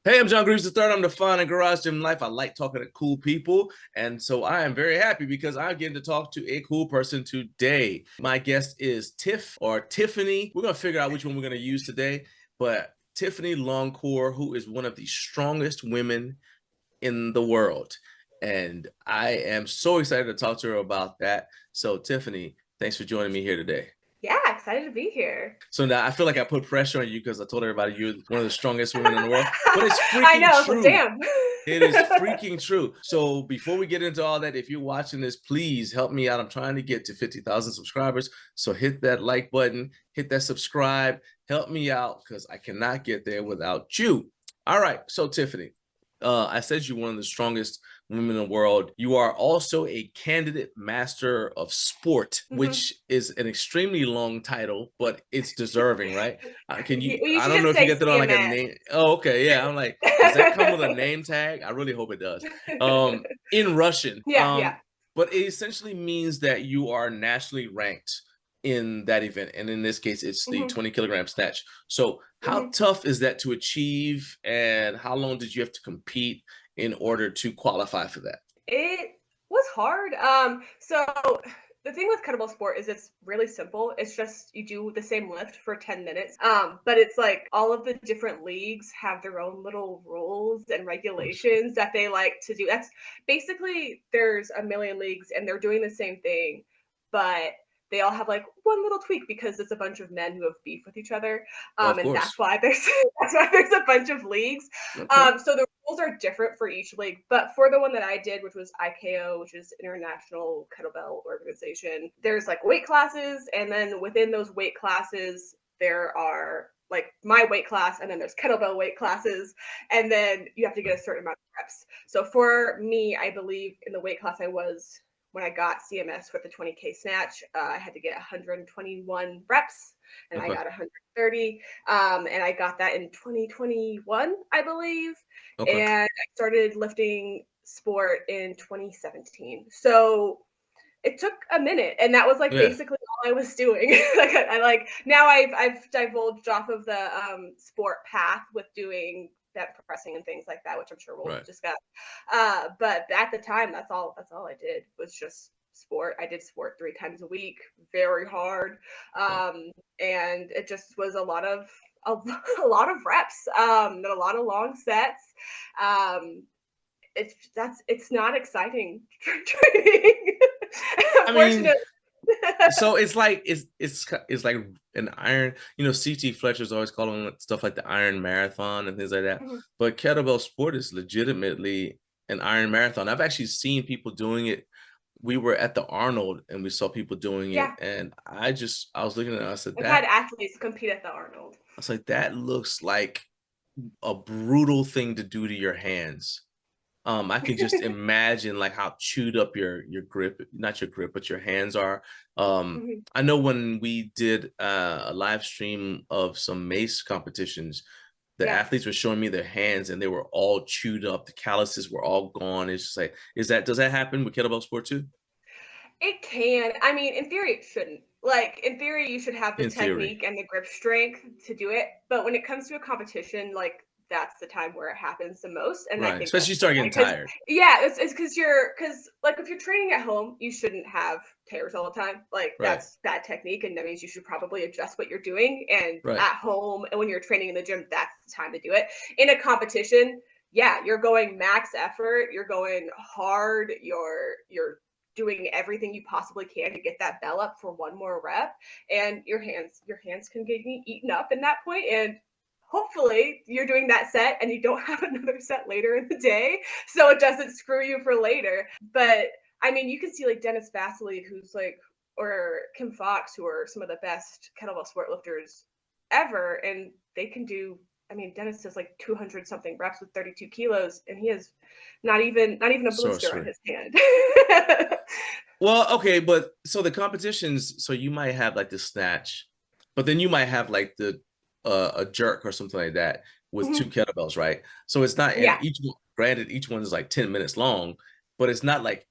Hey, I'm John Greaves III. I'm the fun and garage gym life. I like talking to cool people. And so I am very happy because I'm getting to talk to a cool person today. My guest is Tiffany. We're going to figure out which one we're going to use today. But Tiffany Longcor, who is one of the strongest women in the world. And I am so excited to talk to her about that. So, Tiffany, thanks for joining me here today. Yeah, excited to be here. So now I feel like I put pressure on you because I told everybody you're one of the strongest women in the world, but it's I freaking know, so true. damn. It is freaking true. So before we get into all that, if you're watching this, please help me out. I'm trying to get to 50,000 subscribers. So hit that like button, hit that subscribe, help me out because I cannot get there without you. All right. So Tiffany, I said you're one of the strongest women in the world. You are also a candidate master of sport, Mhm. which is an extremely long title, but it's deserving, right? Can you? You I should don't know just if you say get that on like a CMS. name. Oh, okay, yeah. I'm like, does that come with a name tag? I really hope it does. In Russian. Yeah, yeah. But it essentially means that you are nationally ranked in that event, and in this case, it's the Mhm, 20 kilogram snatch. So, how mhm. tough is that to achieve, and how long did you have to compete in order to qualify for that? It was hard. So the thing with kettlebell sport is it's really simple. It's just you do the same lift for 10 minutes. But it's like all of the different leagues have their own little rules and Of course. regulations that they like to do. That's basically there's a million leagues and they're doing the same thing, but they all have like one little tweak because it's a bunch of men who have beef with each other. Of And that's course. why there's that's why there's a bunch of leagues. Okay. So the rules are different for each league, but for the one that I did, which was IKO, which is International Kettlebell Organization, there's like weight classes, and then within those weight classes, there are like my weight class, and then there's kettlebell weight classes, and then you have to get a certain amount of reps. So for me, I believe in the weight class I was when I got CMS for the 20K snatch, I had to get 121 reps, and I Okay. got 130. And I got that in 2021, I believe. Okay. And I started lifting sport in 2017. So it took a minute, and that was like Yeah. basically all I was doing. Like I like now I've divulged off of the sport path with doing that pressing and things like that, which I'm sure we'll Right. discuss. But at the time, that's all I did was just sport. I did sport 3 times a week, very hard, Wow. and it just was a, a lot of reps, and a lot of long sets. Um, it's not exciting training. I mean, Unfortunately. so it's like an iron, CT Fletcher's always calling it stuff like the Iron Marathon and things like that. Mhm. But kettlebell sport is legitimately an Iron Marathon. I've actually seen people doing it. We were at the Arnold and we saw people doing it, Yeah, and I was looking at it, I said I've had that athletes compete at the Arnold. I was like, that looks like a brutal thing to do to your hands. I can just imagine like how chewed up your grip, not your grip, but your hands are. Mhm. I know when we did a live stream of some mace competitions, the Yeah. athletes were showing me their hands and they were all chewed up. The calluses were all gone. It's just like, does that happen with kettlebell sport too? It can. I mean, in theory, it shouldn't. Like, in theory, you should have the In theory, technique and the grip strength to do it. But when it comes to a competition, like, that's the time where it happens the most. And I right? think Especially you that's the start getting point. Because, tired, yeah, it's because like, if you're training at home, you shouldn't have tears all the time. Like, right? that's bad technique. And that means you should probably adjust what you're doing. And Right. at home, and when you're training in the gym, that's the time to do it. In a competition, yeah, you're going max effort, you're going hard, you're doing everything you possibly can to get that bell up for one more rep, and your hands can get eaten up in that point, and hopefully you're doing that set and you don't have another set later in the day so it doesn't screw you for later. But I mean, you can see like Dennis Vasily, who's like, or Kim Fox, who are some of the best kettlebell sport lifters ever, and they can do, I mean, Dennis does like 200 something reps with 32 kilos, and he has not even a blister on Sorcery. his hand. Well, okay, but so the competitions, so you might have like the snatch, but then you might have like the a jerk or something like that with two Mhm. kettlebells, right? So it's not, and Yeah, each one, granted, each one is like 10 minutes long, but it's not like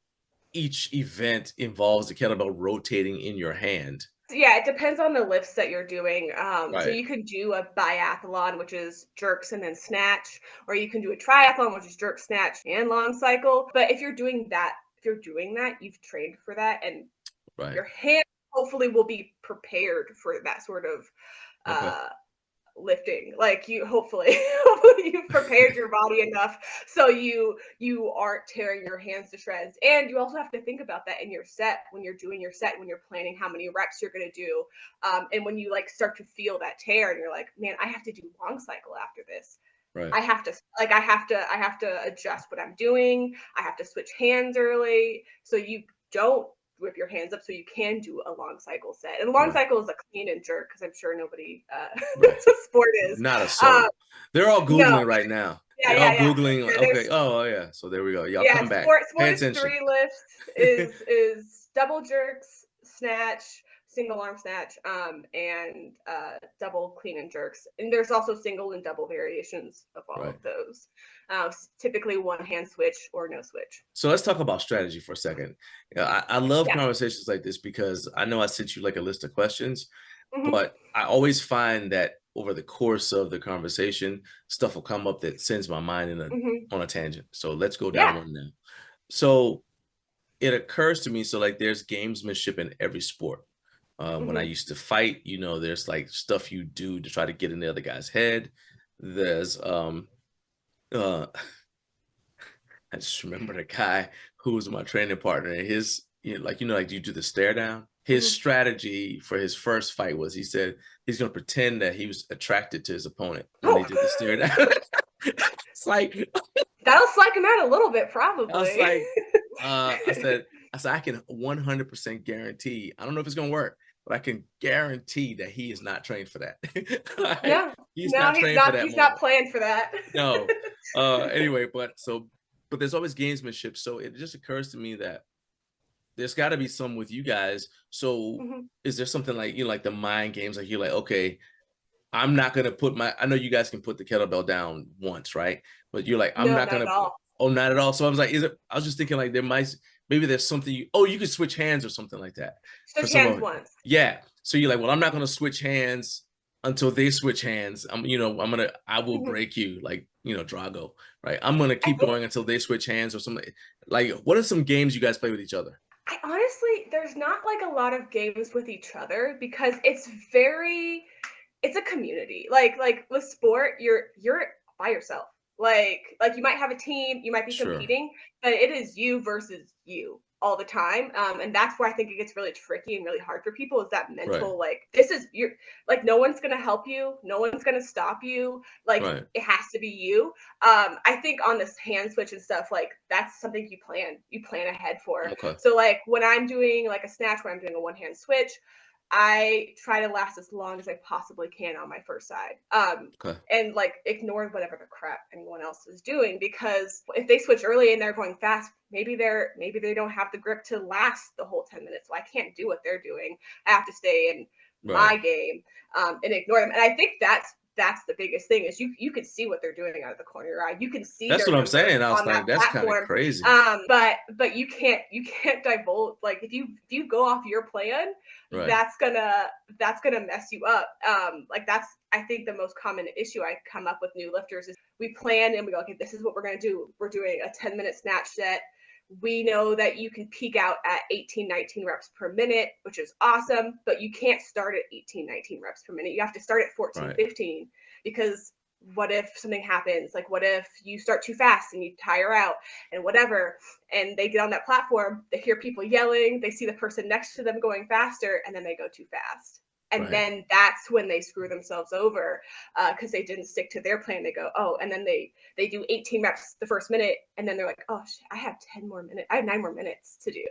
each event involves the kettlebell rotating in your hand. Yeah, it depends on the lifts that you're doing. So Right. you can do a biathlon, which is jerks and then snatch, or you can do a triathlon, which is jerk, snatch, and long cycle. But if you're doing that, you've trained for that, and Right. your hand hopefully will be prepared for that sort of Okay. uh lifting. Like you hopefully hopefully you've prepared your body enough so you aren't tearing your hands to shreds. And you also have to think about that in your set, when you're doing your set, when you're planning how many reps you're going to do. And when you like start to feel that tear and you're like, man, I have to do long cycle after this. Right. I have to adjust what I'm doing. I have to switch hands early so you don't whip your hands up, so you can do a long cycle set. And long Right. cycle is a clean and jerk because I'm sure nobody Right. that's what sport is. Not a Um, soul. They're all no, Googling right now. yeah, They're all yeah, yeah. Googling. Yeah, Okay. there's Oh, yeah. So there we go. Y'all yeah, come back. sport Pay is attention. three lifts is double jerks, snatch, single arm snatch, and double clean and jerks. And there's also single and double variations of all Right. of those. Typically one hand switch or no switch. So let's talk about strategy for a second. I love Yeah. conversations like this because I know I sent you like a list of questions, Hmm. but I always find that over the course of the conversation, stuff will come up that sends my mind Hmm. on a tangent. So let's go down Yeah. one now. So it occurs to me, so like there's gamesmanship in every sport. When I Hmm. used to fight, there's like stuff you do to try to get in the other guy's head. There's uh I just remember the guy who was my training partner, and his, like you do the stare down. His Hmm. strategy for his first fight was he said he's going to pretend that he was attracted to his opponent when they Oh, did the stare down. It's like, that'll psych him out a little bit, I was probably. like, I said, I can 100% guarantee, I don't know if it's going to work, but I can guarantee that he is not trained for that. Like, No, he's no, not he's trained for not. that He's not moment. planned for that. No. Anyway, but there's always gamesmanship. So it just occurs to me that there's got to be some with you guys. So Mhm. is there something like, like the mind games, like you're like, okay, I'm not gonna I know you guys can put the kettlebell down once, right? But you're like, I'm No, not not at gonna all. oh, not at all. So I was like, I was just thinking like maybe there's something you could switch hands or something like that for Switch some hands of it. once. Yeah. So you're like, well, I'm not gonna switch hands until they switch hands. I will Mhm. break you, like, Drago, right? I'm gonna I keep think going until they switch hands or something. Like, what are some games you guys play with each other? I honestly, there's not like a lot of games with each other because it's a community. Like with sport, you're by yourself. Like you might have a team, you might be Sure. competing, but it is you versus you all the time. And that's where I think it gets really tricky and really hard for people is that Right. mental like this is you're like no one's gonna help you, no one's gonna stop you. Like Right. it has to be you. I think on this hand switch and stuff, like that's something you plan ahead for. Okay. So like when I'm doing like a snatch where I'm doing a one hand switch, I try to last as long as I possibly can on my first side. Okay. And like ignore whatever the crap anyone else is doing because if they switch early and they're going fast, maybe they don't have the grip to last the whole 10 minutes. So I can't do what they're doing. I have to stay in Right. my game and ignore them. And I think that's the biggest thing is you can see what they're doing out of the corner of your eye. You can see That's their what I'm numbers saying. I was on that like, that's kind of platform. crazy. But you can't divulge like if you go off your plan, Right. that's gonna mess you up. Like that's I think the most common issue I come up with new lifters is we plan and we go, okay, this is what we're gonna do. We're doing a 10-minute snatch set. We know that you can peak out at 18, 19 reps per minute, which is awesome, but you can't start at 18, 19 reps per minute. You have to start at 14, Right. 15 because what if something happens? Like, what if you start too fast and you tire out and whatever? And they get on that platform, they hear people yelling, they see the person next to them going faster, and then they go too fast. And Right. then that's when they screw themselves over because they didn't stick to their plan. They go, oh, and then they do 18 reps the first minute, and then they're like, oh, shit, I have 10 more minutes. I have 9 more minutes to do.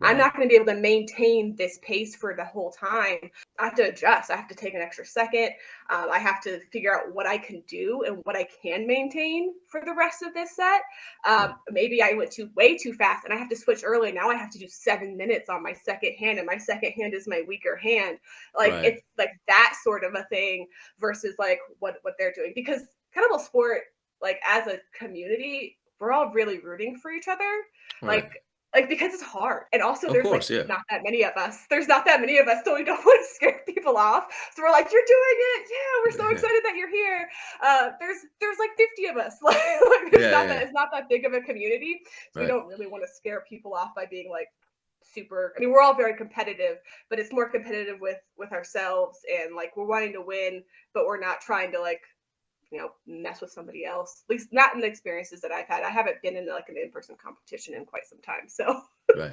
I'm Right. not going to be able to maintain this pace for the whole time. I have to adjust. I have to take an extra second. I have to figure out what I can do and what I can maintain for the rest of this set. Right. Maybe I went way too fast and I have to switch early. Now I have to do 7 minutes on my second hand, and my second hand is my weaker hand. Like Right. it's like that sort of a thing versus like what they're doing because kettlebell sport, like as a community, we're all really rooting for each other. Right. Like Like, because it's hard. And also Of there's like course, yeah. not that many of us. There's not that many of us, so we don't want to scare people off. So we're like, you're doing it. Yeah, we're so excited that you're here. There's like 50 of us. Like there's Yeah, not yeah, that, it's not that big of a community. So we right. don't really want to scare people off by being like super, I mean, we're all very competitive, but it's more competitive with ourselves, and like we're wanting to win, but we're not trying to like, you know, mess with somebody else. At least not in the experiences that I've had. I haven't been in like an in-person competition in quite some time. So Right.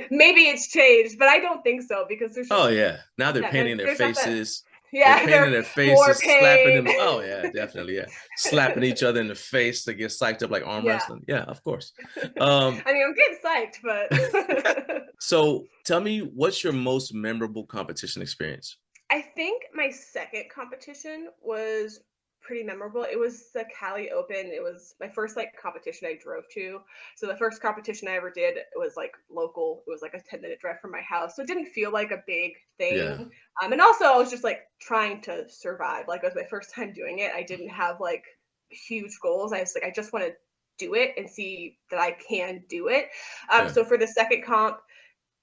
maybe it's changed, but I don't think so, because there's Oh just yeah. Now they're not that, painting their there's not that, faces. They're yeah, painting they're their more faces, slapping pain. them. Oh yeah, definitely. Yeah. Slapping each other in the face to get psyched up like arm Yeah. wrestling. Yeah, of course. Um, I mean, I'm getting psyched, but so tell me, what's your most memorable competition experience? I think my second competition was pretty memorable. It was the Cali Open. It was my first like competition I drove to. So the first competition I ever did, it was like local. It was like a 10-minute drive from my house. So it didn't feel like a big Yeah. thing. And also I was just like trying to survive. Like it was my first time doing it. I didn't have like huge goals. I was like, I just want to do it and see that I can do it. Yeah. So for the second comp,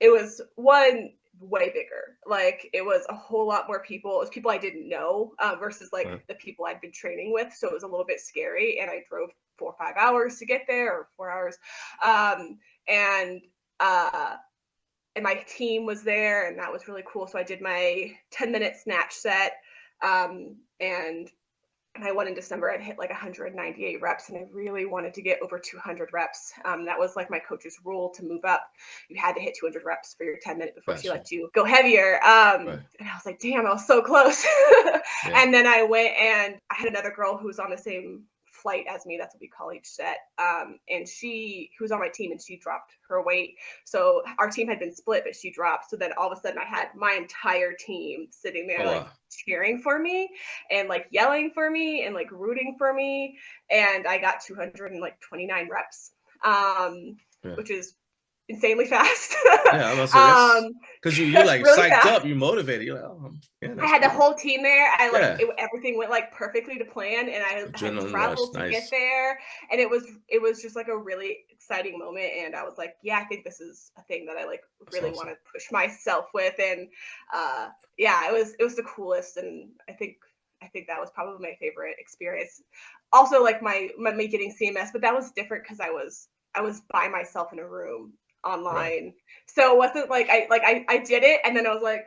it was one way bigger. Like it was a whole lot more people. It was people I didn't know versus like Huh. the people I'd been training with. So it was a little bit scary. And I drove 4 or 5 hours to get there, or 4 hours. Um, and uh, and my team was there, and that was really cool. So I did my 10-minute snatch set, and I won in December. I'd hit like 198 reps, and I really wanted to get over 200 reps. That was like my coach's rule to move up. You had to hit 200 reps for your 10 minutes before she Gotcha. let you go heavier. Right. And I was like, damn, I was so close. Yeah. And then I went, and I had another girl who was on the same flight as me. That's what we call each set. And she, who was on my team, and she dropped her weight. So our team had been split, but she dropped. So then all of a sudden I had my entire team sitting there Oh like wow. cheering for me and like yelling for me and like rooting for me. And I got 229 reps, Yeah. which is insanely fast. Yeah, I'm gonna say that's um, because you that's like really psyched fast. up, you motivated. You're like, oh yeah, I that's had the cool. whole team there. I like Yeah. it, everything went like perfectly to plan, and I had Adrenaline rush. traveled to get Nice. there, and it was just like a really exciting moment. And I was like, yeah, I think this is a thing that I like That's really want awesome. to push myself with. And yeah, it was the coolest, and I think that was probably my favorite experience. Also, like my me getting CMS, but that was different because I was by myself in a room Right. online, so it wasn't like I did it, and then I was like,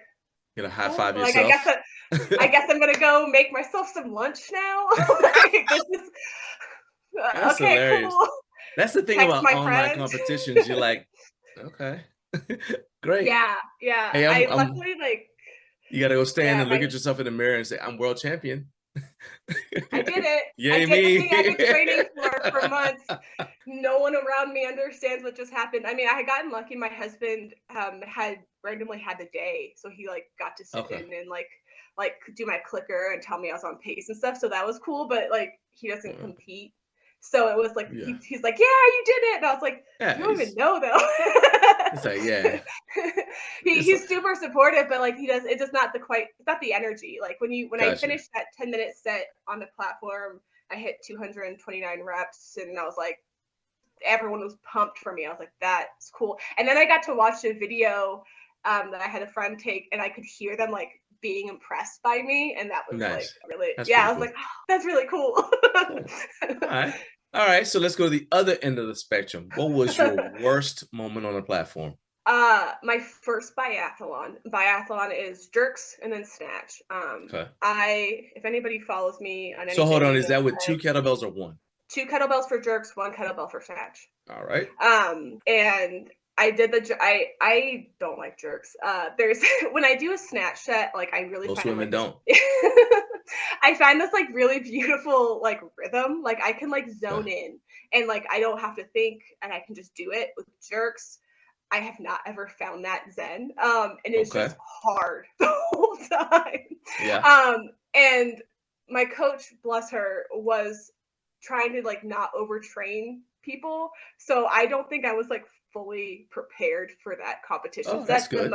You know, high cool. five Like I guess yourself. I guess I'm gonna go make myself some lunch now. Like, this is That's okay, hilarious. cool. That's the thing Text about my online friend. competitions. You're like, okay, great. Yeah, yeah. Hey, I I'm. luckily like You gotta go stand yeah, and look my at yourself in the mirror and say, I'm world champion. I did it. I Yay did the me. thing I've been training for months. No one around me understands what just happened. I mean, I had gotten lucky. My husband had randomly had the day, so he like got to sit Okay. in and like do my clicker and tell me I was on pace and stuff. So that was cool. But like he doesn't Uh, compete, so it was like yeah. he's like, yeah, you did it, and I was like, you Yeah. don't even He's know though. it's like, yeah. It's like, He's super supportive, but like it's just not it's not the energy. Like when I gotcha. finished that 10-minute set on the platform, I hit 229 reps, and I was like, everyone was pumped for me. I was like, that's cool. And then I got to watch a video that I had a friend take, and I could hear them like being impressed by me, and that was like Nice. really, That's yeah, pretty I was cool. like, oh, that's really cool. Cool. All right. All right. So let's go to the other end of the spectrum. What was your worst moment on the platform? My first biathlon is jerks and then snatch. Okay. If anybody follows me on So hold anything, on. you Is know, that with two kettlebells or one? 2 kettlebells for jerks, 1 kettlebell for snatch. All right. And I did I don't like jerks. There's when I do a snatch set, like I really Most find women like this don't. I find this like really beautiful like rhythm. Like I can like Okay. zone in, and like I don't have to think, and I can just do it. With jerks, I have not ever found that zen. And it's Okay. just hard the whole time. Yeah. And my coach, bless her, was trying to like not overtrain people. So I don't think I was like fully prepared for that competition Oh, that's set. good.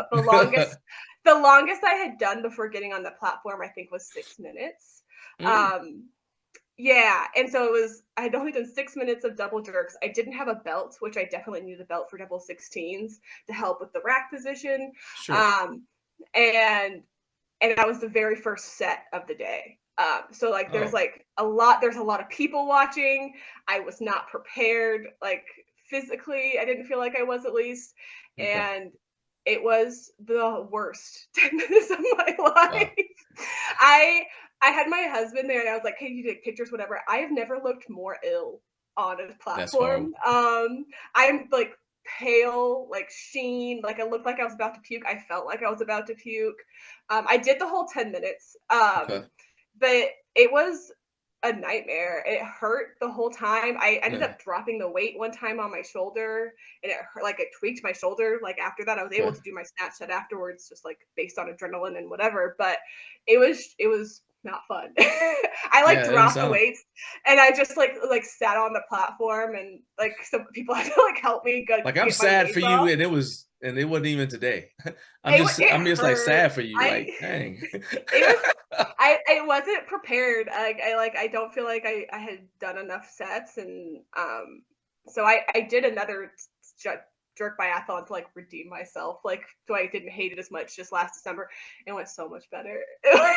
The longest I had done before getting on the platform, I think, was 6 minutes. Mm, Um, Yeah, and so I had only done 6 minutes of double jerks. I didn't have a belt, which I definitely need a belt for double 16s to help with the rack position. Sure. Um, and that was the very first set of the day. So like Oh, there's a lot of people watching. I was not prepared, like physically, I didn't feel like I was, at least. okay. And it was the worst 10 minutes of my Wow. life. I I had my husband there and I was like, "Hey, you take pictures, whatever." I have never looked more ill on a That's platform. horrible. I'm like pale, like sheen, like I looked like I was about to puke. I felt like I was about to puke. I did the whole 10 minutes. Okay. But it was a nightmare. It hurt the whole time. I ended Yeah. up dropping the weight one time on my shoulder and it hurt, like it tweaked my shoulder. Like after that, I was able Okay. to do my snatch set afterwards, just like based on adrenaline and whatever. But it was not fun. I like Yeah, it doesn't dropped the sound weights and I just like sat on the platform and like some people had to like help me like I'm get my sad for weights you, off. and it wasn't even today. It I'm just like hurt. sad for you. I Like, dang. it was I wasn't prepared. I don't feel like I had done enough sets and so I did another jerk biathlon to like redeem myself. Like so I didn't hate it as much just last December. It went so much better. I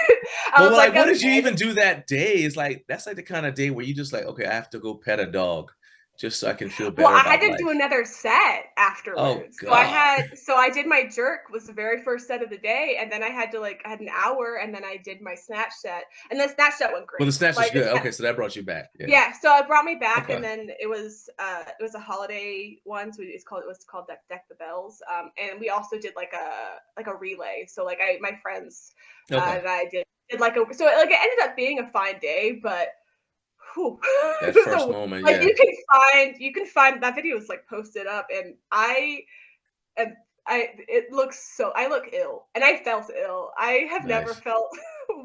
Well, was like, like, what did you okay, even do that day? It's like that's like the kind of day where you just like, okay, I have to go pet a dog just so I can feel well, better I had about to do life. another set Oh afterwards. God. So I did my jerk was the very first set of the day, and then I had an hour, and then I did my snatch set, and the snatch set went Well, the great. snatch is Like good. Okay, so that brought you back. Yeah. yeah, so it brought me back, and Okay. then it was a holiday one, so it was called Deck the Bells, and we also did like a relay. So like my friends Okay. and I did like a so like it ended up being a fine day, but whew, That it was first moment, like yeah. you can find that video is like posted up, and and I it looks so I look ill, and I felt ill. I have never Nice. felt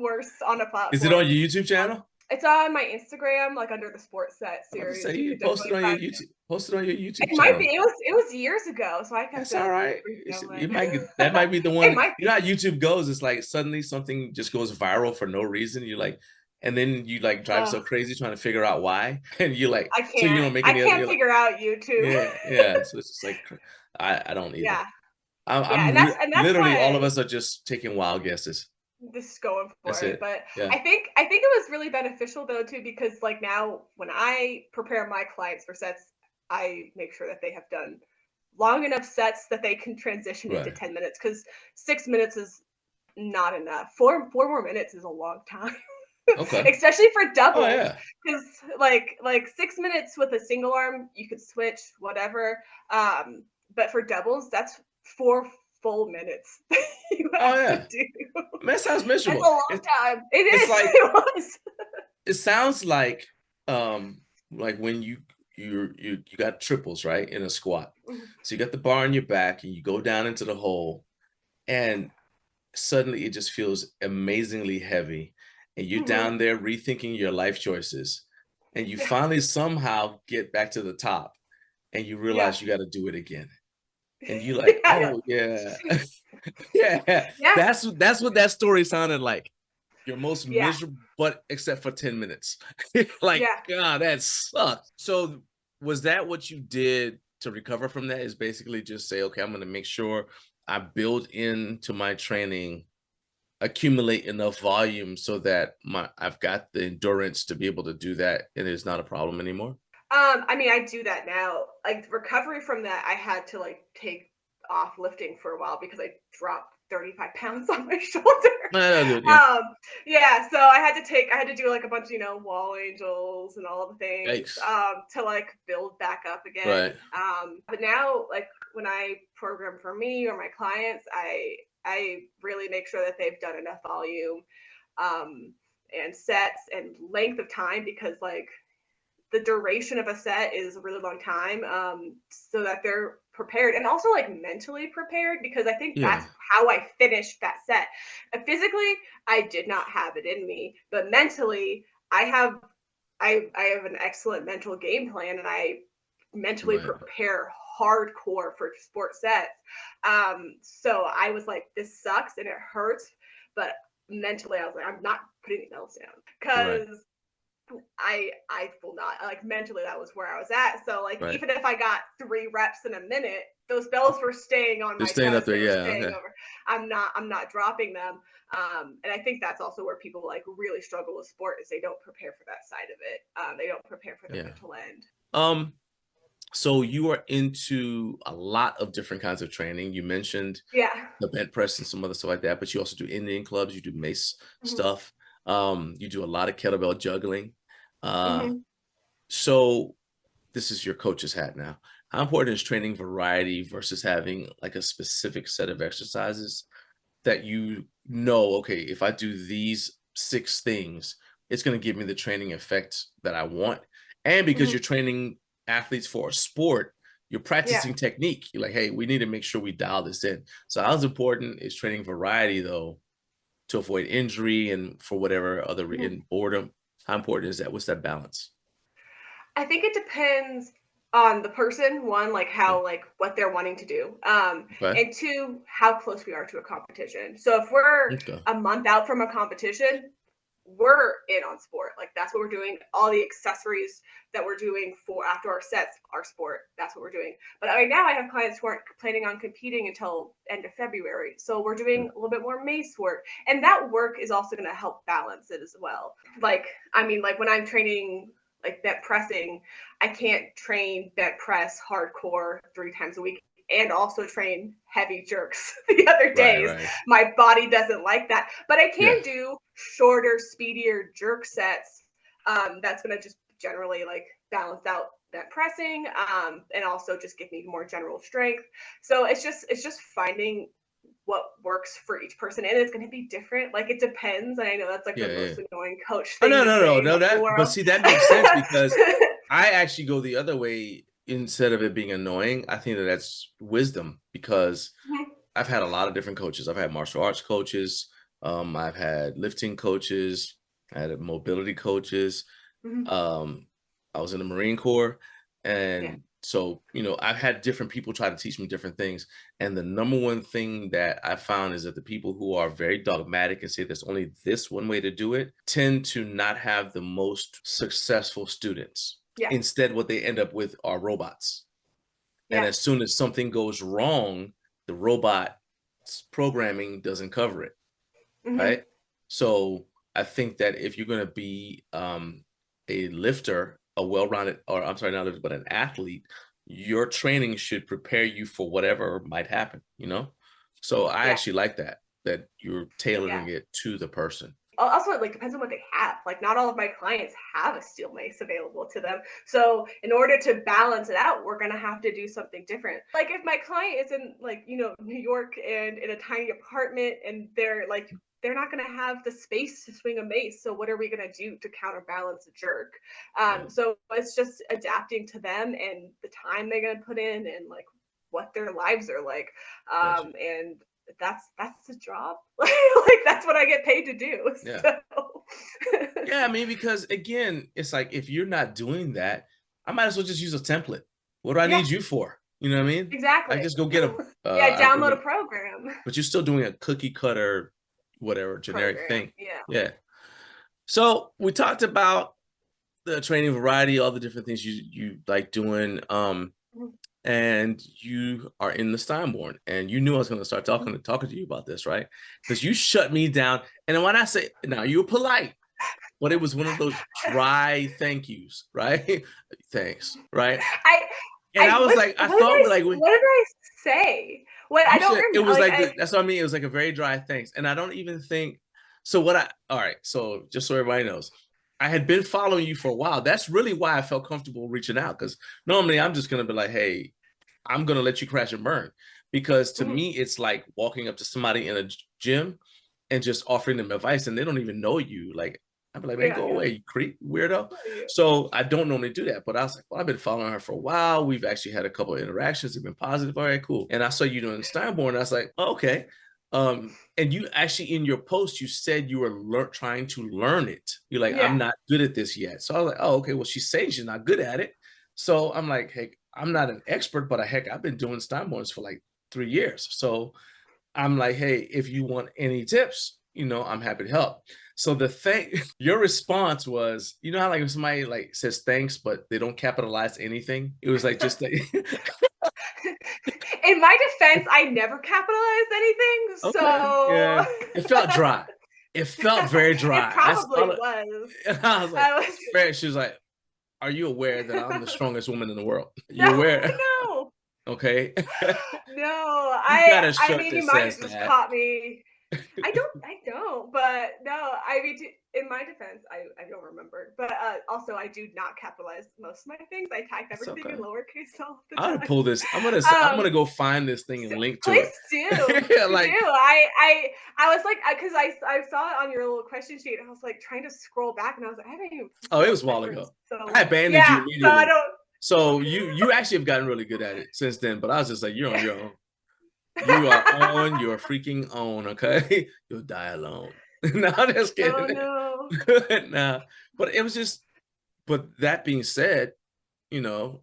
worse on a Is it on platform. your YouTube channel? It's on my Instagram, like, under the sports set I was about to say series. You you could definitely find it. posted on your YouTube It might be. channel. It was years ago, so I have That's all to right. re-film You it. might get that might be the It one. might You know be. how YouTube goes. It's like suddenly something just goes viral for no reason. You like, and then you like drive Ugh, so crazy trying to figure out why, and you like, so you don't make I any other. can't You're like, figure out YouTube. yeah, yeah. So it's just like I don't either. Yeah, yeah, I'm and that's literally all of why us are just taking wild guesses. this is going for That's it, it. but Yeah. I think it was really beneficial though too because like now when I prepare my clients for sets, I make sure that they have done long enough sets that they can transition into Right. 10 minutes because 6 minutes is not enough. Four more minutes is a long time, Okay. especially for Oh doubles. yeah. Because like 6 minutes with a single arm, you could switch whatever. But for doubles, that's 4 full minutes you Oh have to yeah. do. I mean, that sounds That's miserable. a long time. It It's is. like It was. it sounds like when you got triples right in a squat. Mhm. So you got the bar on your back and you go down into the hole and suddenly it just feels amazingly heavy and you're Mhm. down there rethinking your life choices and you Yeah. finally somehow get back to the top and you Yeah. realize you got to do it again and you like, Yeah. Yeah. oh yeah. Yeah, Yeah. that's what that story sounded like. Your most Yeah. miserable, but except for 10 minutes. Like, Yeah. God, that sucks. So, was that what you did to recover from that? Is basically just say, okay, I'm going to make sure I build into my training, accumulate enough volume so that I've got the endurance to be able to do that, and it's not a problem anymore. I mean, I do that now. Like recovery from that, I had to like take off lifting for a while because I dropped 35 pounds on my shoulder. No, no, dude, yeah. um, yeah, so I had to do like a bunch of, wall angels and all the things Yikes. to like build back up again. Right. But now like when I program for me or my clients, I really make sure that they've done enough volume um and sets and length of time because like the duration of a set is a really long time so that they're prepared and also like mentally prepared because I think Yeah. that's how I finished that set. Physically, I did not have it in me, but mentally, I have an excellent mental game plan and I mentally Right. prepare hardcore for sport sets. So I was like, this sucks and it hurts, but mentally I was like, I'm not putting the belts down Right. because I will not, like, mentally that was where I was at. So like Right. even if I got 3 reps in a minute, those bells were staying on You're my staying up chest. there. They were Yeah. staying Okay. over. I'm not dropping them. And I think that's also where people like really struggle with sport is they don't prepare for that side of it. They don't prepare for the Yeah. mental end. Um, so you are into a lot of different kinds of training. You mentioned Yeah. the bent press and some other stuff like that, but you also do Indian clubs, you do mace Hmm. stuff. You do a lot of kettlebell juggling. Uh, Hmm. so this is your coach's hat now. How important is training variety versus having like a specific set of exercises that you know, okay, if I do these 6 things, it's going to give me the training effect that I want. And because Hmm. you're training athletes for a sport, you're Yeah. practicing technique. You're like, hey, we need to make sure we dial this in. So how important is training variety though to avoid injury and for whatever other Mhm. in boredom? How important is that? What's that balance? I think it depends on the person, one, like Yeah. how like what they're wanting to do. Okay. And two, how close we are to a competition. So if we're Okay. a month out from a competition, we're in on sport. Like that's what we're doing. All the accessories that we're doing for after our sets, our sport. That's what we're doing. But right now, I have clients who aren't planning on competing until end of February. So we're Yeah. doing a little bit more mace work, and that work is also going to help balance it as well. Like I mean, like when I'm training like bent pressing, I can't train bent press hardcore 3 times a week and also train heavy jerks the other Right. days. Right. My body doesn't like that, but I Yeah. can do shorter, speedier jerk sets. That's going to just generally like balance out that pressing, and also just give me more general strength. So it's just finding what works for each person, and it's going to be different. Like it depends, and I know that's like the Yeah. Yeah. most annoying coach Oh, thing no, to no, say no, in no, the but world. see, that makes sense because I actually go the other way instead of it being annoying. I think that that's wisdom because Mhm. I've had a lot of different coaches. I've had martial arts coaches. I've had lifting coaches. I had mobility coaches. Mhm. Um, I was in the Marine Corps. Yeah. And so, I've had different people try to teach me different things. And the number one thing that I found is that the people who are very dogmatic and say there's only this one way to do it tend to not have the most successful students. Yeah. Instead, what they end up with are robots. And Yeah. as soon as something goes wrong, the robot's programming doesn't cover it, Mhm. right? So I think that if you're going to be a lifter, a well-rounded, or I'm sorry, not a lifter, but an athlete, your training should prepare you for whatever might happen. So I Yeah. actually like that you're Yeah. tailoring it to the person. Also, it like depends on what they have. Like not all of my clients have a steel mace available to them. So in order to balance it out, we're gonna have to do something different. Like if my client is in like, New York and in a tiny apartment and they're not going to have the space to swing a mace. So what are we going to do to counterbalance a jerk? Yeah, So it's just adapting to them and the time they're going to put in and like what their lives are like. gotcha. And that's the job. Like that's what I get paid to do. Yeah. So Yeah, I mean, because again, it's like if you're not doing that, I might as well just use a template. What do I yeah, need you for? You know what I mean? I exactly. just go get a Yeah, I go download a get, program. but you're still doing a cookie cutter, whatever generic Program. thing. Yeah. Yeah. So we talked about the training variety, all the different things you like doing. Mhm. And you are in the Steinborn, and you knew I was going to start Mhm. talking to you about this, right? Because you shut me down, and then when I say now you were polite, but it was one of those dry thank yous, right? Thanks, right? I And I was what like, I what did thought what did I say? What I you don't said it remember. was Like like that's what I mean. It was like a very dry thanks, and I don't even think so. All right, so just so everybody knows, I had been following you for a while. That's really why I felt comfortable reaching out because normally I'm just gonna be like, hey, I'm gonna let you crash and burn, because to Mhm. me it's like walking up to somebody in a gym and just offering them advice, and they don't even know you. Like I'd be like, man, Yeah, go yeah. away, you creep, weirdo. Yeah. So I don't normally do that, but I was like, well, I've been following her for a while. We've actually had a couple of interactions. They've been positive. All right, cool. And I saw you doing Steinborn. And I was like, oh, okay. And you actually in your post, you said you were trying to learn it. You're like, I'm Yeah. not good at this yet. So I was like, oh, okay. Well, she's saying she's not good at it. So I'm like, hey, I'm not an expert, but heck, I've been doing Steinborns for like 3 years. So I'm like, hey, if you want any tips, you know, I'm happy to help. So the thing, your response was, you know how like if somebody like says thanks, but they don't capitalize anything? It was like just like In my defense, I never capitalized anything, okay, so yeah. It felt dry. It felt very it dry. I probably saw it. was. I was like, I was fair. She was like, are you aware that I'm the strongest woman in the world? no, You aware? no, Okay. no. You've got a I shirt mean, he that might says have just that. caught me. I don't, but no, I mean, in my defense, I don't remember. But also, I do not capitalize most of my things. I type It's everything in okay. lowercase all the I'm gonna time. pull this. I'm Um, gonna go find this thing and link to Please it. do. Yeah, Do. like, I was like, because I saw it on your little question sheet. I was like trying to scroll back, and I was like, I haven't even oh, it posted was a a while picture in ago. so I long. abandoned you Yeah, so I immediately. don't. So you actually have gotten really good at it since then. But I was just like, you're on your own. You are on your freaking own. Okay, you'll die alone. No, I'm just Oh kidding. no. Nah, but it was just. But that being said, you know,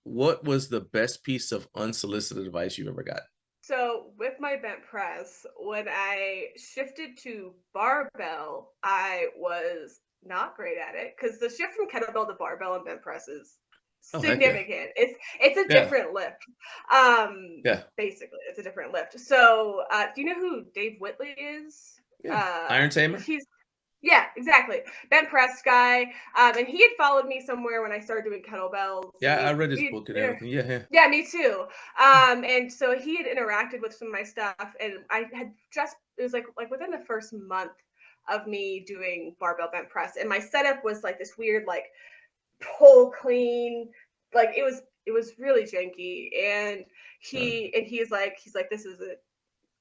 what was the best piece of unsolicited advice you've ever got? So with my bent press, when I shifted to barbell, I was not great at it because the shift from kettlebell to barbell and bent press is Oh, heck yeah. significant. It's a Yeah. different lift. Yeah. Basically, it's a different lift. So, do you know who Dave Whitley is? Yeah. Iron Tamer. He's yeah, exactly. Bent press guy. And he had followed me somewhere when I started doing kettlebells, and Yeah, I read his we book and everything. Yeah, yeah. yeah, me too. And so he had interacted with some of my stuff, and I had just it was like within the first month of me doing barbell bent press, and my setup was like this weird like pull clean, like it was really janky, and Right. he's like this isn't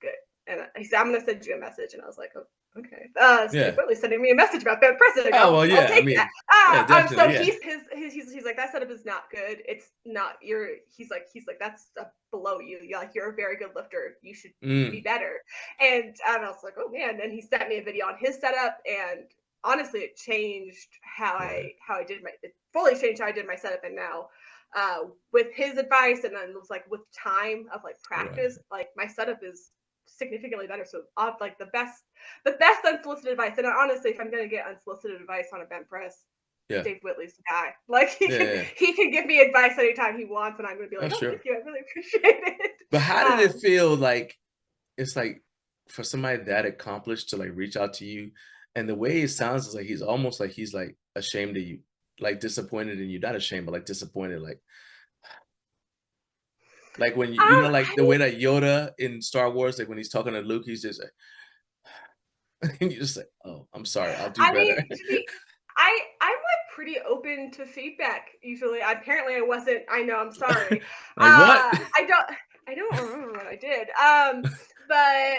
good, and he said I'm gonna send you a message, and I was like, oh, okay. It's Dave Yeah. Whitley sending me a message about Ben President. Oh well, I'll yeah. I take that. mean, yeah, So definitely. Yeah. he's like that setup is not good. It's not your. He's like that's below you. You're like you're a very good lifter. You should be Mm. better. And I was like, oh man. And he sent me a video on his setup, and honestly, it changed Right. how I did my. It fully changed how I did my setup, and now. With his advice, and then it was like with time of like Right. practice, like my setup is significantly better. So like the best unsolicited advice. And honestly, if I'm gonna get unsolicited advice on a bent press, Yeah. Dave Whitley's the guy. Like Yeah. Yeah. he can give me advice anytime he wants, and I'm gonna be Oh, like, oh, sure. thank you, I really appreciate it. But how did it Um, feel like it's like for somebody that accomplished to like reach out to you? And the way it sounds is like he's almost like he's like ashamed of you, like disappointed in you. Not ashamed, but like disappointed. Like when you know, like I the mean, way that Yoda in Star Wars, like when he's talking to Luke, he's just like, and you just like, oh, I'm sorry, I'll do I mean, better. to be, I'm like pretty open to feedback usually. Apparently, I wasn't. I know. I'm sorry. Like what? I don't. I don't remember what I did. But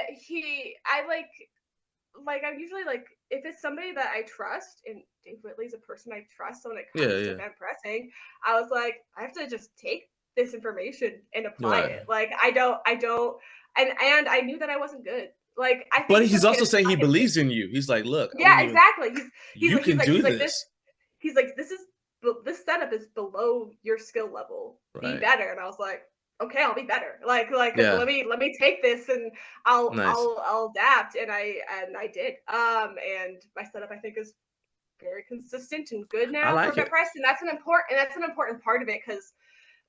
I'm usually like if it's somebody that I trust, and Dave Whitley's a person I trust, so when it Yeah, comes to yeah. bent pressing, I was like, I have to just take this information and apply Right. it. Like I don't, and I knew that I wasn't good. Like I think But it's he's okay also to saying suck he and take. believes in you. He's like, look, I Yeah, wouldn't even exactly. you can do This. this. He's like this setup is below your skill level. Be Right. better. And I was like, okay, I'll be better. Like Yeah. let me take this and Nice. I'll adapt. And I did. And my setup I think is very consistent and good I now for like bent it. press. And that's an important part of it because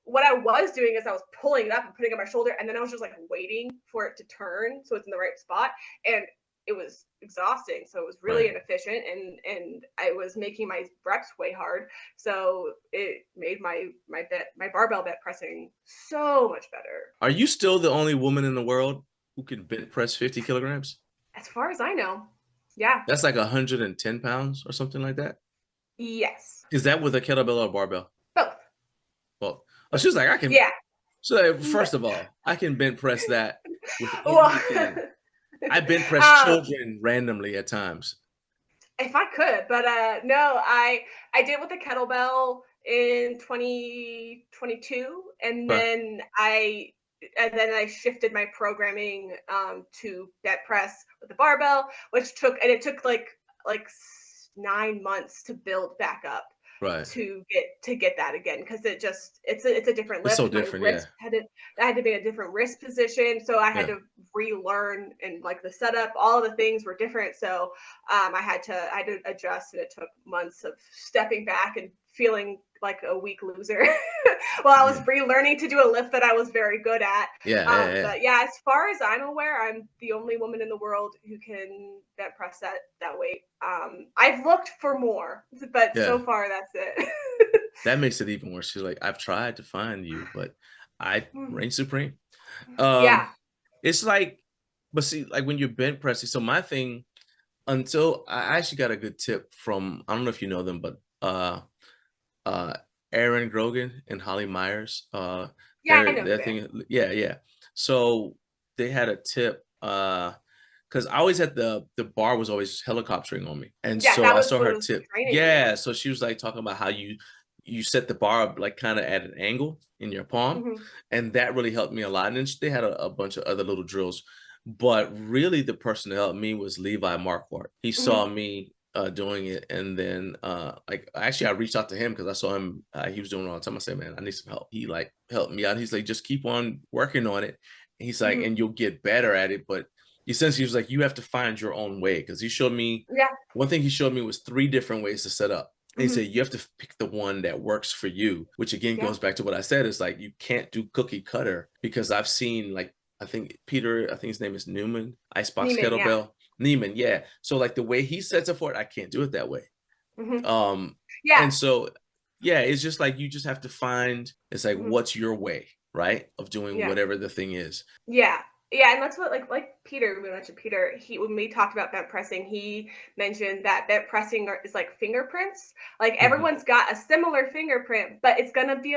what I was doing is I was pulling it up and putting it on my shoulder, and then I was just like waiting for it to turn so it's in the right spot. And it was exhausting. So it was really Right. inefficient, and I was making my reps way hard. So it made my barbell bent pressing so much better. Are you still the only woman in the world who can bench press 50 kilograms? As far as I know. Yeah. That's like 110 pounds or something like that. Yes. Is that with a kettlebell or barbell? Both. Well, oh, she's like, I can. Yeah. So like, first of all, I can bench press that with Well, anything. I bench press um, children randomly at times. if I could, but no, I did with the kettlebell in 2022, But and then I shifted my programming to bent press with the barbell, which took like 9 months to build back up. Right. to get that again, because it's a different It's so lift. My different. Yeah. wrist I had to be in a different wrist position, so I had Yeah. to relearn, and like the setup, all the things were different. So I had to adjust, and it took months of stepping back and feeling like a weak loser while I was Yeah. relearning to do a lift that I was very good at. Yeah. Yeah. Yeah. But yeah, as far as I'm aware, I'm the only woman in the world who can bench press that weight. I've looked for more, but Yeah. so far that's it. That makes it even worse. She's like, I've tried to find you, but I reign supreme. Yeah. It's like, but see, like when you're bench pressing, so my thing, until I actually got a good tip from, I don't know if you know them, but uh Aaron Grogan and Holly Myers. Yeah, I know who Their they are. thing, yeah, yeah. So they had a tip, because I always had the bar was always helicoptering on me. And Yeah, so that I was saw what her was tip. training Yeah. you. So she was like talking about how you set the bar up like kind of at an angle in your palm. Mhm, And that really helped me a lot. And then they had a bunch of other little drills. But really the person that helped me was Levi Marquardt. He saw mhm, me doing it, and then like actually I reached out to him because I saw him, he was doing it all the time. I said, man, I need some help. He like helped me out. He's like, just keep on working on it. And he's like, mhm. and you'll get better at it. But essentially he was like, you have to find your own way, because he showed me, Yeah, one thing he showed me was 3 different ways to set up. And he mhm, said you have to pick the one that works for you, which again yeah. goes back to what I said, is like you can't do cookie cutter, because I've seen like, I think Peter, I think his name is Newman, Icebox Neiman, yeah. Kettlebell. Neiman, yeah. So like the way he sets up for it, I can't do it that way. Mhm. Um, Yeah, and so yeah, it's just like you just have to find, it's like mhm, what's your way, right? Of doing yeah. whatever the thing is. Yeah. Yeah, and that's what like Peter, we mentioned Peter, he when we talked about bent pressing, he mentioned that bent pressing is like fingerprints. Like Mhm. everyone's got a similar fingerprint, but it's gonna be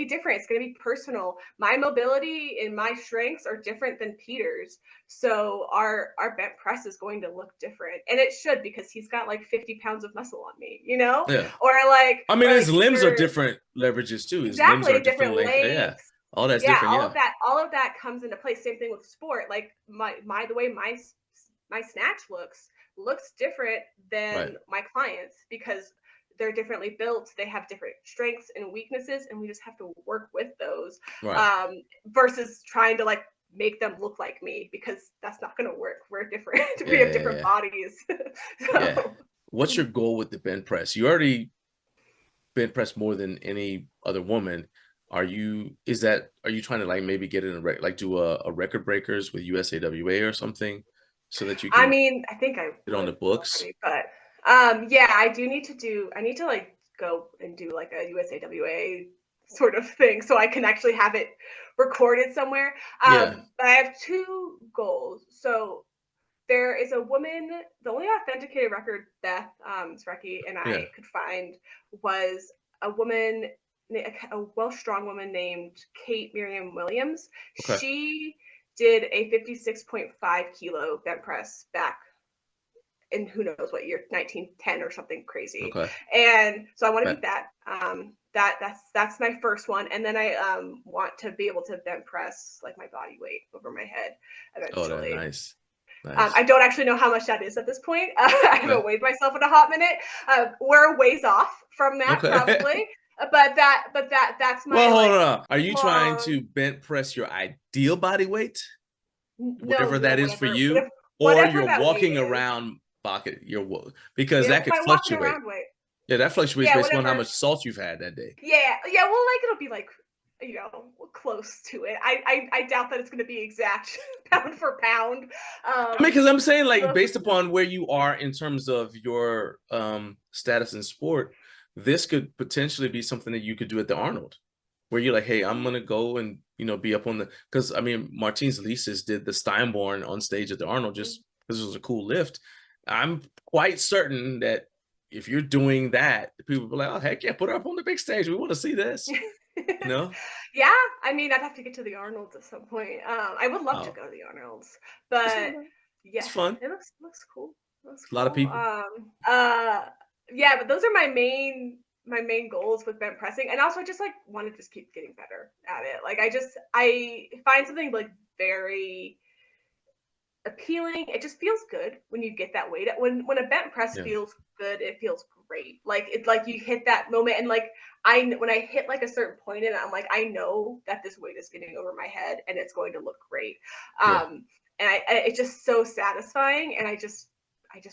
different. It's gonna be personal. My mobility and my strengths are different than Peter's. So our bent press is going to look different. And it should, because he's got like 50 pounds of muscle on me, you know? Yeah. Or like I mean, or his like limbs are Peter, different leverages too. His limbs are exactly, different different length. Yeah. lengths. All that's Yeah, different. Yeah. all of that comes into play. Same thing with sport. Like my the way my snatch looks different Right. than my clients, because they're differently built. They have different strengths and weaknesses, and we just have to work with those. Right. Versus trying to like make them look like me, because that's not going to work. We're different. We Yeah. have Yeah. different Yeah. bodies. Yeah. So What's your goal with the bench press? You already bench press more than any other woman. Are you trying to like maybe get in like do a record breakers with USAWA or something, so that you I can mean, I think I get on would the books? already, but yeah, I need to like go and do like a USAWA sort of thing, so I can actually have it recorded somewhere. Yeah. But I have two goals. So there is a woman, the only authenticated record Beth Srecky and Yeah. I could find was a woman, a Welsh strong woman named Kate Miriam Williams. Okay. She did a 56.5 kilo bent press back in who knows what year, 1910 or something crazy. Okay. And so I want to Right. beat that. That's my first one. And then I want to be able to bent press like my body weight over my head Oh, that's eventually. nice. I Nice. don't actually know how much that is at this point. I Okay. haven't weighed myself in a hot minute. We're a ways off from that, Okay. probably. But that's my Well, hold like on. Are you trying long. to bench press your ideal body weight, No, whatever no, that is for whatever, you, or whatever you're that weight walking is. around bucket because Yeah, that could my walking fluctuate. around weight. Yeah, that fluctuates Yeah, based on how whatever. much salt you've had that day. Yeah, yeah. Well, like it'll be like close to it. I doubt that it's going to be exact pound for pound. I mean, because I'm saying like So based upon where you are in terms of your status in sport, this could potentially be something that you could do at the Arnold, where you're like, hey, I'm gonna go and be up on the, because I mean Martins Lises did the Steinborn on stage at the Arnold just because it was a cool lift. I'm quite certain that if you're doing that, people will be like, oh heck yeah, put her up on the big stage. We want to see this, you know? yeah, I mean, I'd have to get to the Arnold's at some point. I would love to Oh, go to the Arnold's, it's not but bad. It's yeah, fun. it looks cool. It looks A lot of cool. people. Yeah, but those are my main goals with bent pressing, and also I just like want to just keep getting better at it. Like I find something like very appealing. It just feels good when you get that weight. When a bent press Yeah. feels good, it feels great. Like it's like you hit that moment, and like when I hit like a certain point in it, I'm like, I know that this weight is getting over my head and it's going to look great. Yeah. And it's just so satisfying, and I just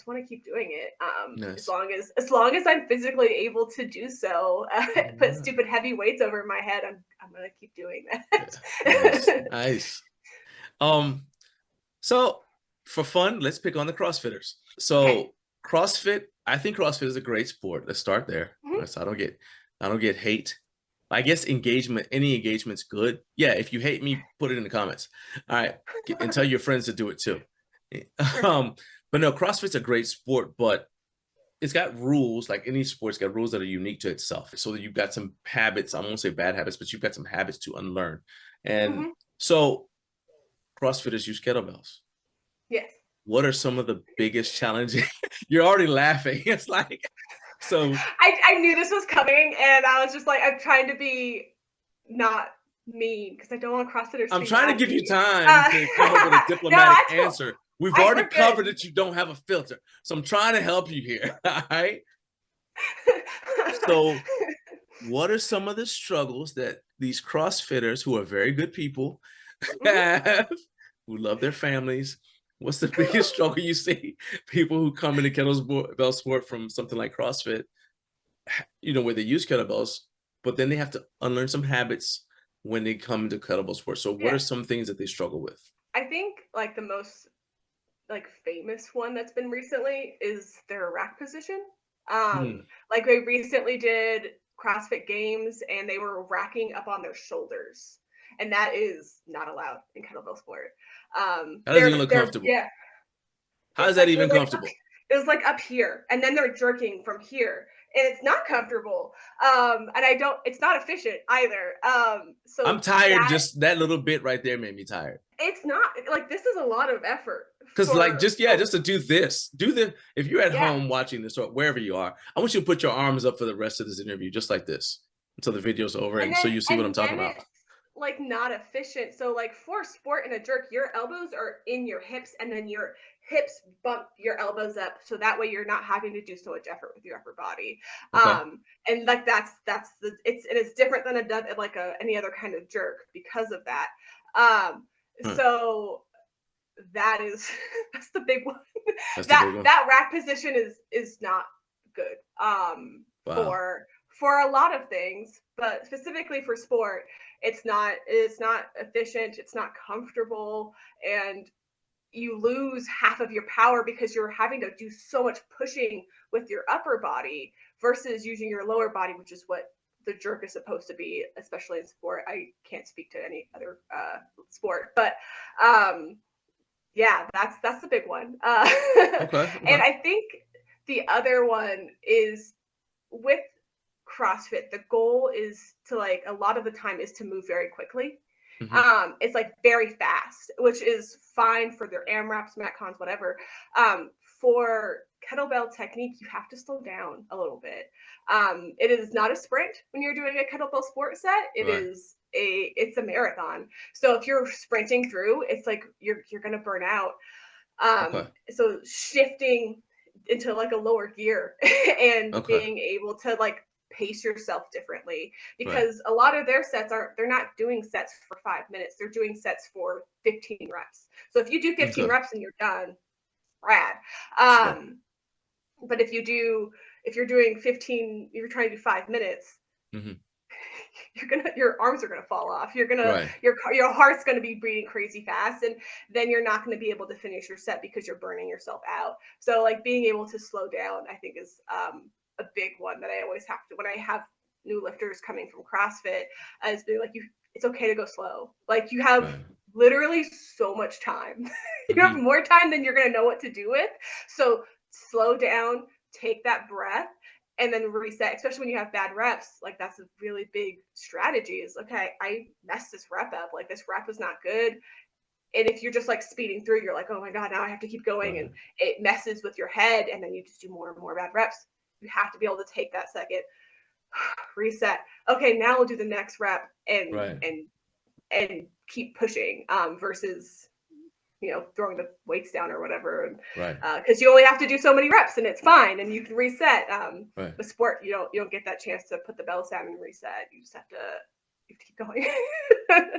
want to keep doing it. Nice. As long as I'm physically able to do so, put Alright. stupid heavy weights over my head, I'm gonna keep doing that. Yeah. Nice. Nice. So for fun, let's pick on the CrossFitters. So Okay. CrossFit, I think CrossFit is a great sport. Let's start there. Mhm. So I don't get hate. I guess any engagement's good. Yeah, if you hate me, put it in the comments. All right. And tell your friends to do it too. Sure. But no, CrossFit's a great sport, but it's got rules, like any sport's got rules that are unique to itself. So that you've got some habits, I won't say bad habits, but you've got some habits to unlearn. And Mhm. so CrossFitters use kettlebells. Yes. What are some of the biggest challenges? You're already laughing. It's like, so I knew this was coming, and I was just like, I'm trying to be not mean because I don't want CrossFitters to I'm be trying to mad at give you me. time to come up with a No, diplomatic that's cool. answer. We've already We're good. covered that you don't have a filter. So I'm trying to help you here. All right. So what are some of the struggles that these CrossFitters, who are very good people, Mhm. have, who love their families? What's the biggest struggle you see? People who come into kettlebell sport from something like CrossFit, where they use kettlebells, but then they have to unlearn some habits when they come into kettlebell sport. So what Yeah. are some things that they struggle with? I think like the most like famous one that's been recently is their rack position. Hmm. Like they recently did CrossFit Games and they were racking up on their shoulders, and that is not allowed in kettlebell sport. How does it even look They're comfortable? yeah, How is that even comfortable? it was like up here, and then they're jerking from here, and it's not comfortable. And I don't, it's not efficient either. I'm So tired. that Just that little bit right there made me tired. it's not like this is a lot of effort Because like for just to do this, if you're at yeah. home watching this or wherever you are, I want you to put your arms up for the rest of this interview, just like this, until the video's over, And and so then you see what I'm talking about. it's like not efficient. So like for sport and a jerk, your elbows are in your hips, and then your hips bump your elbows up, so that way you're not having to do so much effort with your upper body. Okay. And like that's it's different than any other kind of jerk because of that. Um, Huh. so that is that's the big one. That's the big that one. that rack position is not good Wow. for a lot of things, but specifically for sport, it's not efficient, it's not comfortable, and you lose half of your power because you're having to do so much pushing with your upper body versus using your lower body, which is what the jerk is supposed to be, especially in sport. I can't speak to any other sport, but um yeah, that's the big one. Okay. And Okay. I think the other one is with CrossFit, the goal is to like a lot of the time is to move very quickly. Hmm. It's like very fast, which is fine for their AMRAPs, Metcons, whatever. For kettlebell technique, you have to slow down a little bit. It is not a sprint when you're doing a kettlebell sport set. Right. It's a marathon. So if you're sprinting through, it's like you're gonna burn out. Okay. So shifting into like a lower gear and Okay. being able to like pace yourself differently, Right. because a lot of their sets they're not doing sets for 5 minutes, they're doing sets for 15 reps. So if you do 15 Okay. reps and you're done, rad. Sure. But if you're doing 15, you're trying to do 5 minutes, Hmm. your arms are gonna fall off. Right. Your heart's gonna be beating crazy fast, and then you're not gonna be able to finish your set because you're burning yourself out. So like being able to slow down, I think is a big one that I always have to when I have new lifters coming from CrossFit. Is being like it's okay to go slow. Like you have Right. literally so much time. You have Hmm. more time than you're gonna know what to do with. So slow down, take that breath, and then reset, especially when you have bad reps. Like that's a really big strategy is okay, I messed this rep up, like this rep is not good. And if you're just like speeding through, you're like, oh my god, now I have to keep going, and Right. it messes with your head, and then you just do more and more bad reps. You have to be able to take that second, reset, okay, now we'll do the next rep, and Right. and keep pushing, versus throwing the weights down or whatever. And Right. because you only have to do so many reps and it's fine and you can reset. Right. With sport, you don't get that chance to put the bells down and reset. You just have to keep going.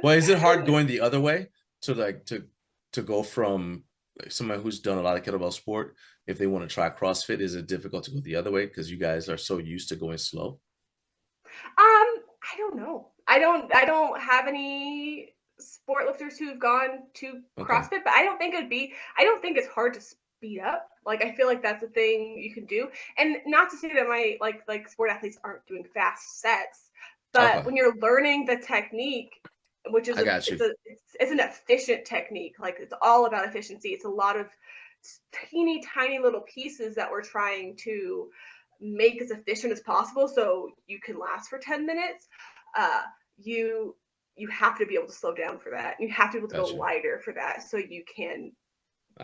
Well, is it hard going the other way to go from like somebody who's done a lot of kettlebell sport? If they want to try CrossFit, is it difficult to go the other way because you guys are so used to going slow? I don't know. I don't have any sport lifters who've gone to Okay. CrossFit, but I don't think it's hard to speed up. Like I feel like that's a thing you can do. And not to say that my like sport athletes aren't doing fast sets, but Okay. when you're learning the technique, which is I got you. it's an efficient technique. Like it's all about efficiency. It's a lot of teeny tiny little pieces that we're trying to make as efficient as possible so you can last for 10 minutes. You have to be able to slow down for that. You have to be able to go lighter for that so you can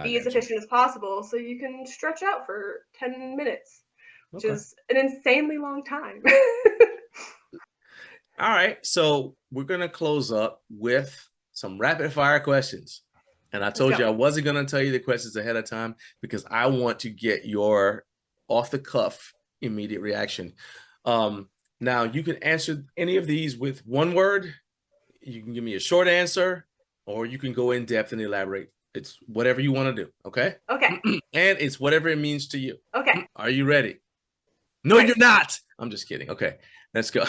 be as efficient as possible so you can stretch out for 10 minutes, which is an insanely long time. All right, so we're gonna close up with some rapid fire questions. And I told you I wasn't gonna tell you the questions ahead of time because I want to get your off the cuff immediate reaction. Now you can answer any of these with one word. You can give me a short answer, or you can go in depth and elaborate. It's whatever you want to do. Okay. Okay. And it's whatever it means to you. Okay. Are you ready? No, you're not. I'm just kidding. Okay, let's go.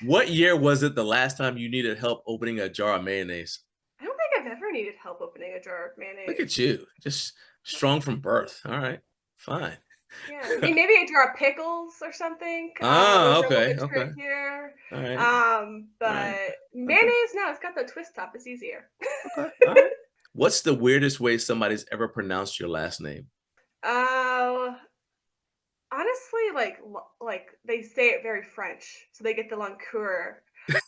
What year was it the last time you needed help opening a jar of mayonnaise? I don't think I've ever needed help opening a jar of mayonnaise. Look at you, just strong from birth. All right, fine. Yeah, maybe a jar of pickles or something. Okay, okay. Trickier. All right. But mayonnaise, no, it's got the twist top. It's easier. Okay. All right. What's the weirdest way somebody's ever pronounced your last name? Honestly, like they say it very French, so they get the Longcor.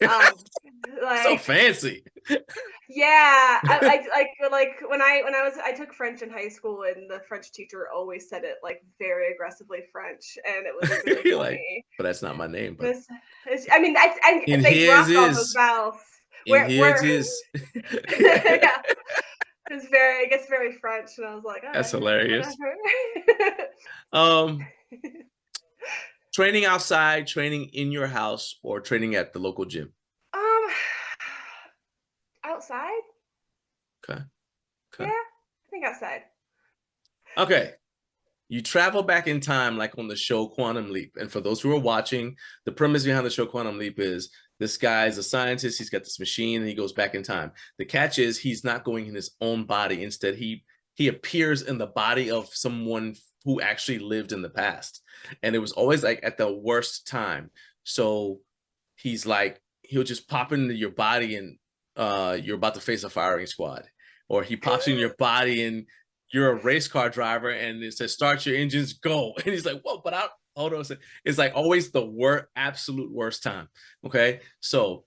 So fancy. Yeah, like when I took French in high school, and the French teacher always said it like very aggressively French, and it was really funny. Like, but that's not my name. But I mean, and they dropped all those vowels. It is. Yeah. It gets very French, and I was like, that's hilarious. Training outside, training in your house, or training at the local gym? Outside. Okay. Yeah, I think outside. Okay. You travel back in time like on the show Quantum Leap. And for those who are watching, the premise behind the show Quantum Leap is this guy's a scientist. He's got this machine and he goes back in time. The catch is he's not going in his own body. Instead, he appears in the body of someone who actually lived in the past. And it was always like at the worst time. So he's like, he'll just pop into your body and you're about to face a firing squad. Or he pops in your body and you're a race car driver and it says, start your engines, go. And he's like, whoa, but hold on a second. It's like always the absolute worst time. Okay. So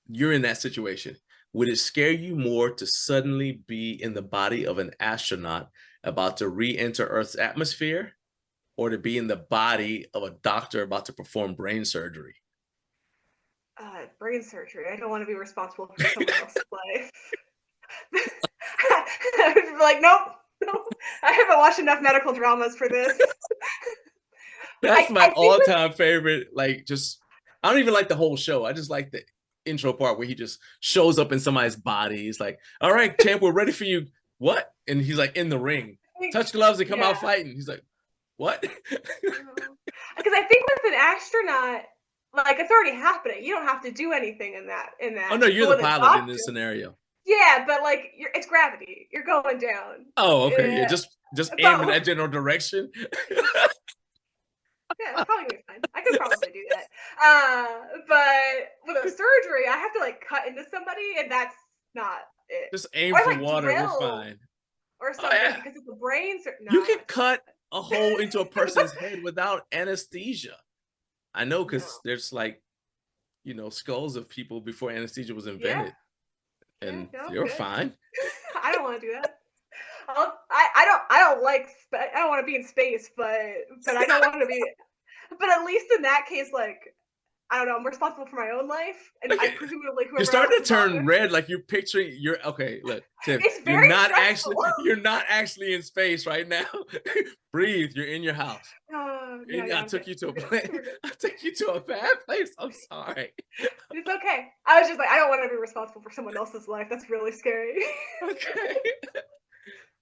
you're in that situation. Would it scare you more to suddenly be in the body of an astronaut about to re-enter Earth's atmosphere, or to be in the body of a doctor about to perform brain surgery? Brain surgery. I don't want to be responsible for someone else's life. Like, nope. I haven't watched enough medical dramas for this. That's my all-time favorite. Like, I don't even like the whole show. I just like the intro part where he just shows up in somebody's body. He's like, all right, champ, we're ready for you. What? And he's like in the ring. Touch gloves and come out fighting. He's like, what? Because I think with an astronaut, like, it's already happening. You don't have to do anything in that. Oh no, you're the pilot in this scenario. Yeah, but like it's gravity. You're going down. Oh, okay. Yeah, just aim in that general direction. Yeah, it's probably gonna be fine. I could probably do that. But with a surgery, I have to like cut into somebody, and that's not it. Just aim for water, we're fine. Or something, because it's the brain. You can cut a hole into a person's head without anesthesia. I know, because there's like, skulls of people before anesthesia was invented. Yeah. And you're fine. I don't want to do that. I don't want to be in space, but I don't want to be. But at least in that case, like, I don't know, I'm responsible for my own life, and I presumably You're whoever starting else to is on turn there. red, like you're picturing. Okay. Look, Tiff, It's you're very not stressful. actually in space right now. Breathe. You're in your house. No, yeah, I I'm took good. you to a We're good. place. We're good. I took you to a bad place. I'm sorry. It's okay. I was just like, I don't want to be responsible for someone else's life. That's really scary. Okay.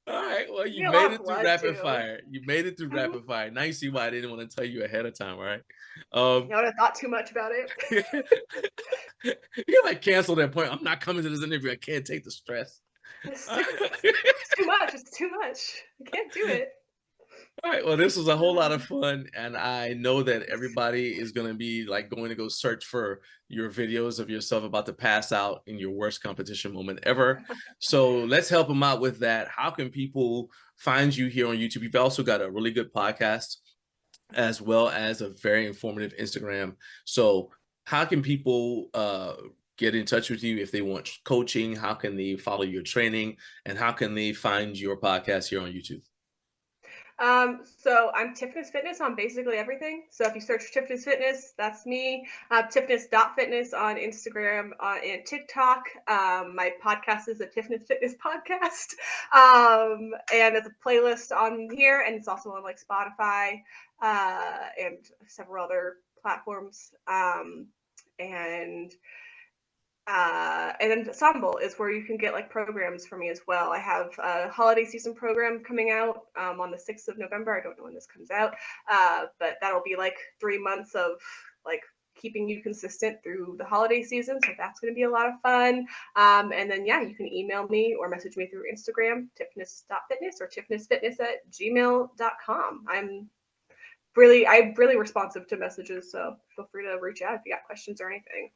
All right. Well, Be you a made lot of it through blood rapid too. fire. You made it through Mhm. rapid fire. Now you see why I didn't want to tell you ahead of time, right? I would have thought too much about it. You like cancel that point. I'm not coming to this interview. I can't take the stress. It's too much. It's too much. I can't do it. All right. Well, this was a whole lot of fun, and I know that everybody is going to be like going to go search for your videos of yourself about to pass out in your worst competition moment ever. So let's help them out with that. How can people find you here on YouTube? You've also got a really good podcast as well as a very informative Instagram. So how can people get in touch with you if they want coaching? How can they follow your training? And how can they find your podcast here on YouTube? So I'm Tiffany's Fitness on basically everything. So if you search Tiffany's Fitness, that's me. Tiffany's.fitness on Instagram and TikTok. My podcast is a Tiffany's Fitness podcast. And there's a playlist on here, and it's also on like Spotify and several other platforms. And then Ensemble is where you can get like programs for me as well. I have a holiday season program coming out on the 6th of November. I don't know when this comes out, but that'll be like 3 months of like keeping you consistent through the holiday season. So that's going to be a lot of fun. And then, yeah, you can email me or message me through Instagram, tiffness.fitness or tiffnessfitness@gmail.com. I'm really responsive to messages. So feel free to reach out if you got questions or anything.